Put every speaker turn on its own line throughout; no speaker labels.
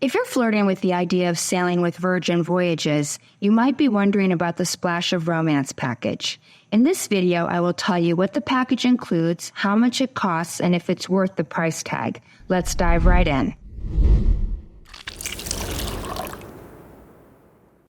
If you're flirting with the idea of sailing with Virgin Voyages, you might be wondering about the Splash of Romance package. In this video, I will tell you what the package includes, how much it costs, and if it's worth the price tag. Let's dive right in.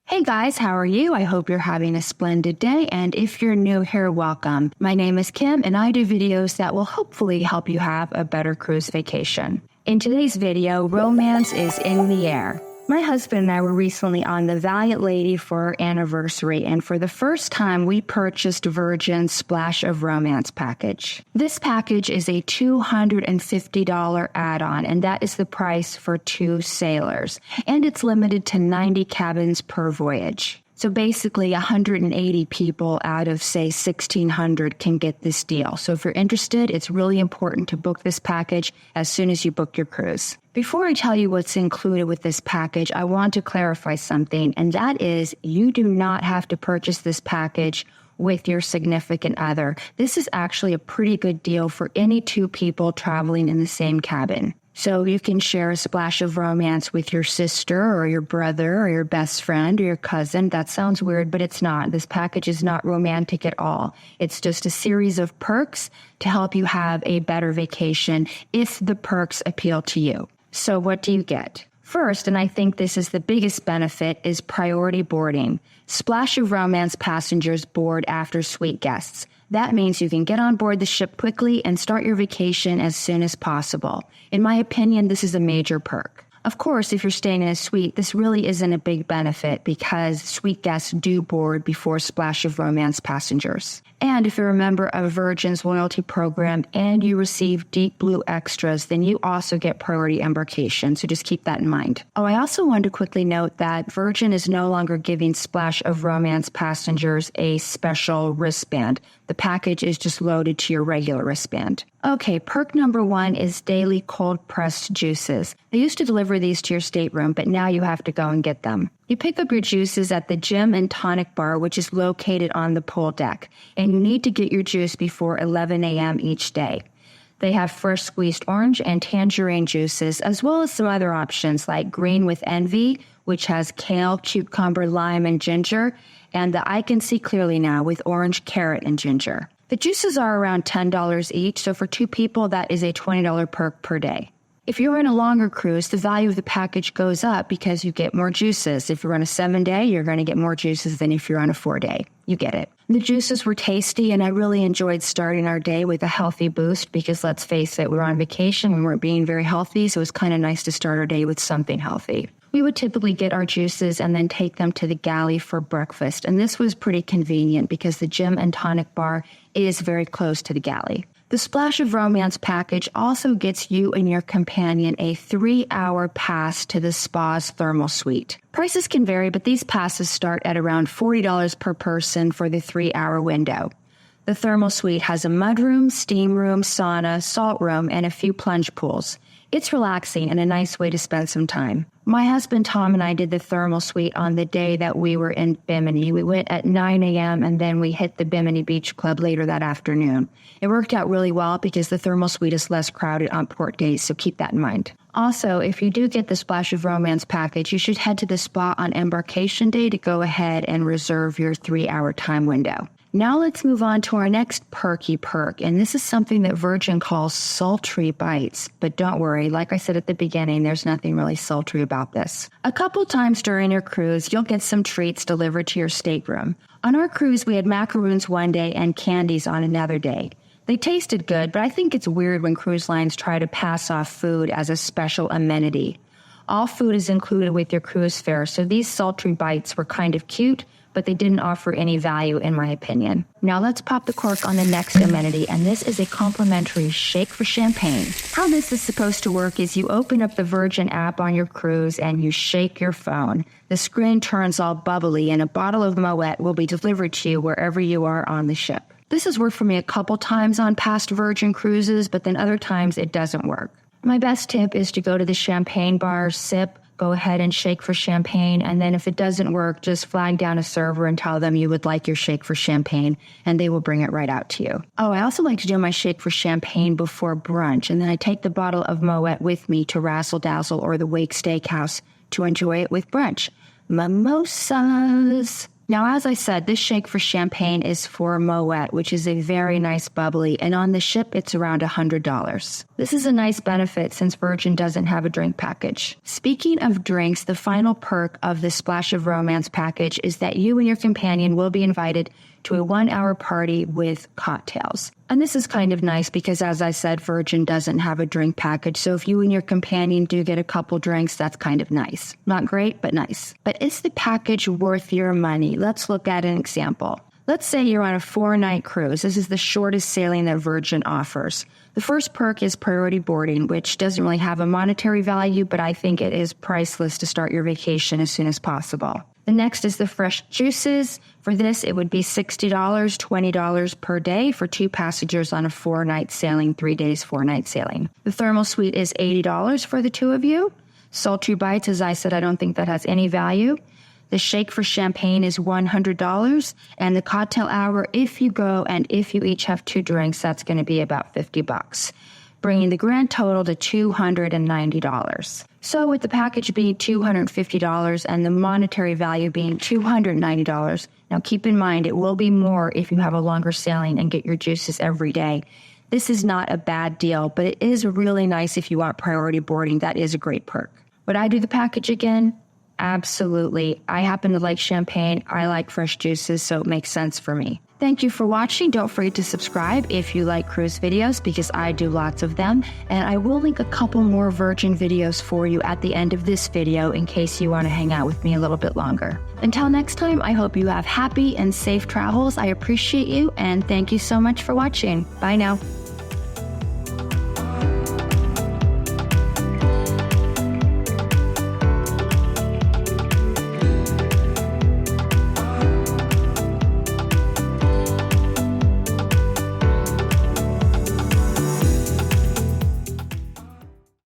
Hey guys, how are you? I hope you're having a splendid day, and if you're new here, welcome. My name is Kim, and I do videos that will hopefully help you have a better cruise vacation. In today's video, romance is in the air. My husband and I were recently on the Valiant Lady for our anniversary, and for the first time, we purchased Virgin's Splash of Romance package. This package is a $250 add-on, and that is the price for 2 sailors, and it's limited to 90 cabins per voyage. So basically 180 people out of, say, 1,600 can get this deal. So if you're interested, it's really important to book this package as soon as you book your cruise. Before I tell you what's included with this package, I want to clarify something, and that is you do not have to purchase this package with your significant other. This is actually a pretty good deal for any 2 people traveling in the same cabin. So you can share a splash of romance with your sister or your brother or your best friend or your cousin. That sounds weird, but it's not. This package is not romantic at all. It's just a series of perks to help you have a better vacation if the perks appeal to you. So what do you get? First, and I think this is the biggest benefit, is priority boarding. Splash of Romance passengers board after suite guests. That means you can get on board the ship quickly and start your vacation as soon as possible. In my opinion, this is a major perk. Of course, if you're staying in a suite, this really isn't a big benefit because suite guests do board before Splash of Romance passengers. And if you're a member of Virgin's loyalty program and you receive Deep Blue extras, then you also get priority embarkation, so just keep that in mind. Oh, I also wanted to quickly note that Virgin is no longer giving Splash of Romance passengers a special wristband. The package is just loaded to your regular wristband. Okay, perk number 1 is daily cold-pressed juices. They used to deliver these to your stateroom, but now you have to go and get them. You pick up your juices at the Gym and Tonic Bar, which is located on the pool deck, and you need to get your juice before 11 a.m. each day. They have fresh squeezed orange and tangerine juices, as well as some other options like Green with Envy, which has kale, cucumber, lime, and ginger, and the I Can See Clearly Now with orange, carrot, and ginger. The juices are around $10 each, so for 2 people, that is a $20 perk per day. If you're in a longer cruise, the value of the package goes up because you get more juices. If you're on a 7-day, you're going to get more juices than if you're on a 4-day. You get it. The juices were tasty, and I really enjoyed starting our day with a healthy boost because, let's face it, we were on vacation, we weren't being very healthy, so it was kind of nice to start our day with something healthy. We would typically get our juices and then take them to the galley for breakfast, and this was pretty convenient because the Gym and Tonic Bar is very close to the galley. The Splash of Romance package also gets you and your companion a 3-hour pass to the spa's thermal suite. Prices can vary, but these passes start at around $40 per person for the 3-hour window. The thermal suite has a mudroom, steam room, sauna, salt room, and a few plunge pools. It's relaxing and a nice way to spend some time. My husband Tom and I did the thermal suite on the day that we were in Bimini. We went at 9 a.m. and then we hit the Bimini Beach Club later that afternoon. It worked out really well because the thermal suite is less crowded on port days, so keep that in mind. Also, if you do get the Splash of Romance package, you should head to the spa on embarkation day to go ahead and reserve your 3-hour time window. Now let's move on to our next perky perk, and this is something that Virgin calls sultry bites. But don't worry, like I said at the beginning, there's nothing really sultry about this. A couple times during your cruise, you'll get some treats delivered to your stateroom. On our cruise, we had macaroons one day and candies on another day. They tasted good, but I think it's weird when cruise lines try to pass off food as a special amenity. All food is included with your cruise fare, so these sultry bites were kind of cute, but they didn't offer any value in my opinion. Now let's pop the cork on the next amenity, and this is a complimentary shake for champagne. How this is supposed to work is you open up the Virgin app on your cruise and you shake your phone. The screen turns all bubbly and a bottle of Moet will be delivered to you wherever you are on the ship. This has worked for me a couple times on past Virgin cruises, but then other times it doesn't work. My best tip is to go to the champagne bar, sip, go ahead and shake for champagne. And then if it doesn't work, just flag down a server and tell them you would like your shake for champagne, and they will bring it right out to you. Oh, I also like to do my shake for champagne before brunch. And then I take the bottle of Moet with me to Razzle Dazzle or the Wake Steakhouse to enjoy it with brunch. Mimosas. Now, as I said, this shake for champagne is for Moet, which is a very nice bubbly, and on the ship, it's around $100. This is a nice benefit since Virgin doesn't have a drink package. Speaking of drinks, the final perk of the Splash of Romance package is that you and your companion will be invited to a 1-hour party with cocktails. And this is kind of nice because, as I said, Virgin doesn't have a drink package. So if you and your companion do get a couple drinks, that's kind of nice. Not great, but nice. But is the package worth your money? Let's look at an example. Let's say you're on a 4-night cruise. This is the shortest sailing that Virgin offers. The first perk is priority boarding, which doesn't really have a monetary value, but I think it is priceless to start your vacation as soon as possible. The next is the fresh juices. For this, it would be $60, $20 per day for 2 passengers on a 4-night sailing, 3 days, 4-night sailing. The thermal suite is $80 for the 2 of you. Sultry bites, as I said, I don't think that has any value. The shake for champagne is $100, and the cocktail hour, if you go and if you each have 2 drinks, that's going to be about $50, bringing the grand total to $290. So with the package being $250 and the monetary value being $290, now keep in mind it will be more if you have a longer sailing and get your juices every day. This is not a bad deal, but it is really nice if you want priority boarding. That is a great perk. Would I do the package again? Absolutely. I happen to like champagne. I like fresh juices, so it makes sense for me. Thank you for watching. Don't forget to subscribe if you like cruise videos, because I do lots of them. And I will link a couple more Virgin videos for you at the end of this video in case you want to hang out with me a little bit longer. Until next time, I hope you have happy and safe travels. I appreciate you, and thank you so much for watching. Bye now.